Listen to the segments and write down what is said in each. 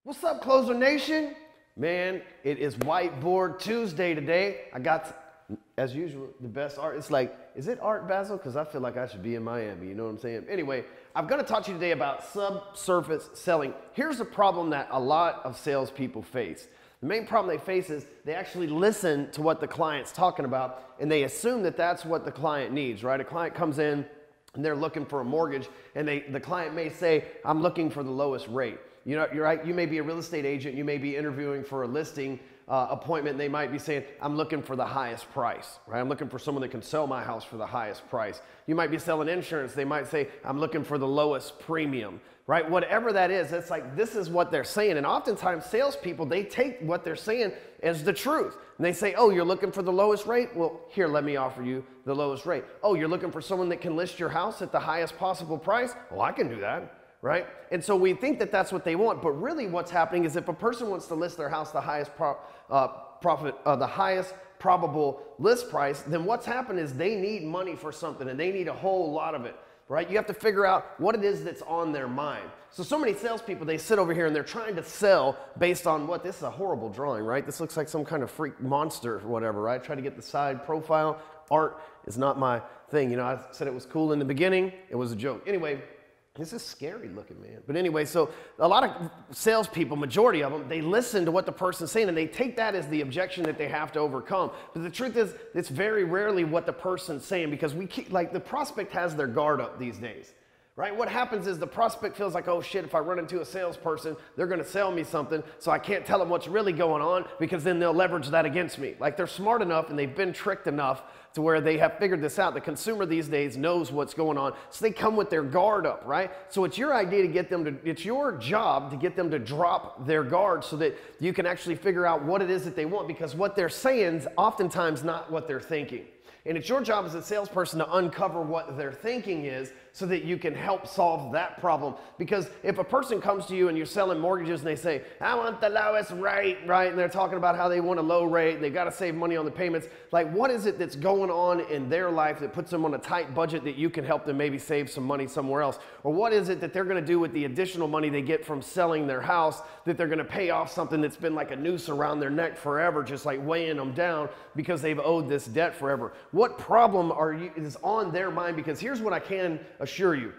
What's up, Closer Nation? Man, it is Whiteboard Tuesday today. I got, as usual, the best art. It's like, is it Art Basel? Because I feel like I should be in Miami, you know what I'm saying? Anyway, I'm gonna talk to you today about subsurface selling. Here's a problem that a lot of salespeople face. The main problem they face is they actually listen to what the client's talking about and they assume that that's what the client needs, right? A client comes in and they're looking for a mortgage and the client may say, I'm looking for the lowest rate. You know, you're right. You may be a real estate agent. You may be interviewing for a listing appointment. And they might be saying, I'm looking for the highest price, right? I'm looking for someone that can sell my house for the highest price. You might be selling insurance. They might say, I'm looking for the lowest premium, right? Whatever that is, it's like, this is what they're saying. And oftentimes salespeople, they take what they're saying as the truth. And they say, oh, you're looking for the lowest rate? Well, here, let me offer you the lowest rate. Oh, you're looking for someone that can list your house at the highest possible price? Well, I can do that. Right? And so we think that that's what they want, but really what's happening is if a person wants to list their house the highest the highest probable list price, then what's happened is they need money for something and they need a whole lot of it, right? You have to figure out what it is that's on their mind. So many salespeople, they sit over here and they're trying to sell based on what? This is a horrible drawing, right? This looks like some kind of freak monster or whatever, right? Try to get the side profile. Art is not my thing. You know, I said it was cool in the beginning. It was a joke. Anyway, this is scary looking, man. But anyway, so a lot of salespeople, majority of them, they listen to what the person's saying and they take that as the objection that they have to overcome. But the truth is, it's very rarely what the person's saying because we keep, like the prospect has their guard up these days. Right? What happens is the prospect feels like, oh shit, if I run into a salesperson, they're going to sell me something, so I can't tell them what's really going on because then they'll leverage that against me. Like they're smart enough and they've been tricked enough to where they have figured this out. The consumer these days knows what's going on, so they come with their guard up, right? So it's your idea to get them to, it's your job to get them to drop their guard so that you can actually figure out what it is that they want because what they're saying is oftentimes not what they're thinking. And it's your job as a salesperson to uncover what their thinking is so that you can help solve that problem. Because if a person comes to you and you're selling mortgages and they say, I want the lowest rate, right? And they're talking about how they want a low rate and they've got to save money on the payments. Like, what is it that's going on in their life that puts them on a tight budget that you can help them maybe save some money somewhere else? Or what is it that they're going to do with the additional money they get from selling their house that they're going to pay off something that's been like a noose around their neck forever, just like weighing them down because they've owed this debt forever? What problem is on their mind? Because here's what I can assure you.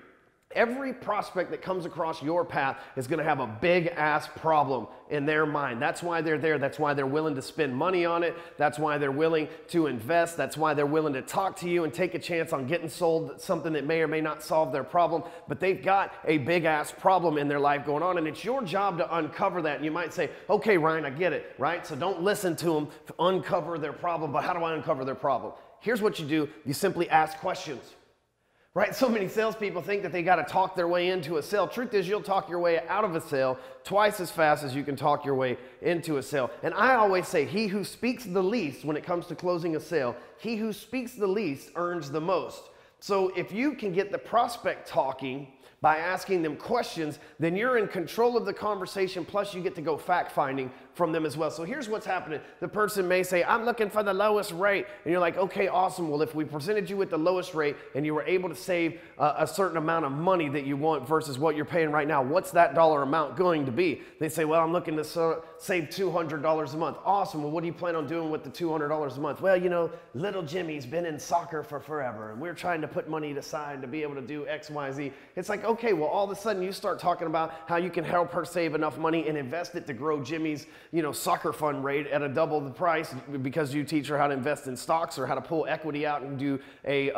Every prospect that comes across your path is going to have a big ass problem in their mind. That's why they're there. That's why they're willing to spend money on it. That's why they're willing to invest. That's why they're willing to talk to you and take a chance on getting sold something that may or may not solve their problem. But they've got a big ass problem in their life going on, and it's your job to uncover that. And you might say, okay, Ryan, I get it, right? So don't listen to them to uncover their problem. But how do I uncover their problem? Here's what you do. You simply ask questions. Right? So many salespeople think that they got to talk their way into a sale. Truth is, you'll talk your way out of a sale twice as fast as you can talk your way into a sale. And I always say, he who speaks the least when it comes to closing a sale, he who speaks the least earns the most. So if you can get the prospect talking by asking them questions, then you're in control of the conversation, plus you get to go fact-finding from them as well. So here's what's happening. The person may say, I'm looking for the lowest rate. And you're like, okay, awesome. Well, if we presented you with the lowest rate and you were able to save a certain amount of money that you want versus what you're paying right now, what's that dollar amount going to be? They say, well, I'm looking to save $200 a month. Awesome. Well, what do you plan on doing with the $200 a month? Well, you know, little Jimmy's been in soccer for forever, and we're trying to put money aside to be able to do X, Y, Z. It's like, okay, well, all of a sudden you start talking about how you can help her save enough money and invest it to grow Jimmy's, you know, soccer fund rate at a double the price because you teach her how to invest in stocks or how to pull equity out and do a,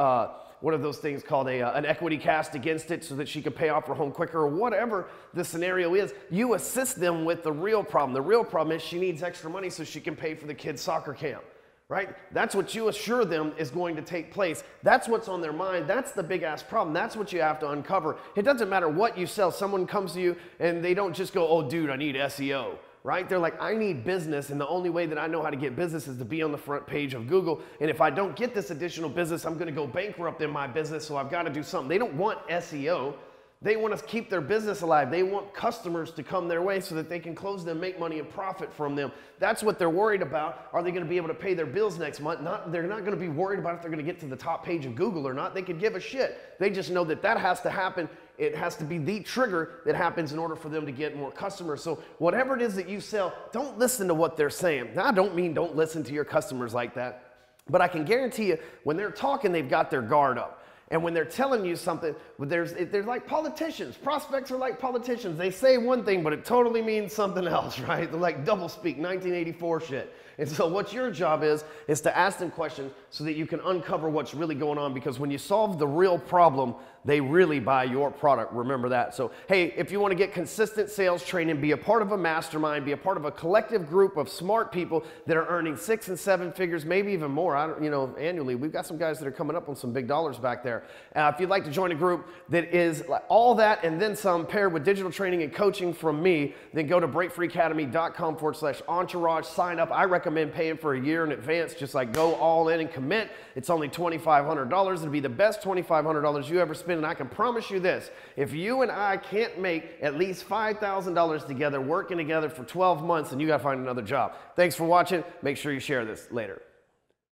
what are those things called, an equity cast against it so that she can pay off her home quicker, or whatever the scenario is. You assist them with the real problem. The real problem is she needs extra money so she can pay for the kids' soccer camp. Right? That's what you assure them is going to take place. That's what's on their mind. That's the big ass problem. That's what you have to uncover. It doesn't matter what you sell. Someone comes to you and they don't just go, oh dude, I need SEO. Right? They're like, I need business, and the only way that I know how to get business is to be on the front page of Google. And if I don't get this additional business, I'm going to go bankrupt in my business, so I've got to do something. They don't want SEO. They want to keep their business alive. They want customers to come their way so that they can close them, make money, and profit from them. That's what they're worried about. Are they going to be able to pay their bills next month? They're not going to be worried about if they're going to get to the top page of Google or not. They could give a shit. They just know that that has to happen It has to be the trigger that happens in order for them to get more customers. So whatever it is that you sell, don't listen to what they're saying. Now, I don't mean don't listen to your customers like that, but I can guarantee you when they're talking, they've got their guard up. And when they're telling you something, they're like politicians. Prospects are like politicians. They say one thing, but it totally means something else, right? They're like doublespeak, 1984 shit. And so what your job is to ask them questions so that you can uncover what's really going on, because when you solve the real problem, they really buy your product. Remember that. So, hey, if you want to get consistent sales training, be a part of a mastermind, be a part of a collective group of smart people that are earning 6 and 7 figures, maybe even more, annually. We've got some guys that are coming up on some big dollars back there. If you'd like to join a group that is all that and then some, paired with digital training and coaching from me, then go to breakfreeacademy.com/entourage, sign up. I recommend paying for a year in advance, just like go all in and commit. It's only $2,500. It'll be the best $2,500 you ever spend. And I can promise you this, if you and I can't make at least $5,000 together, working together for 12 months, then you got to find another job. Thanks for watching. Make sure you share this later.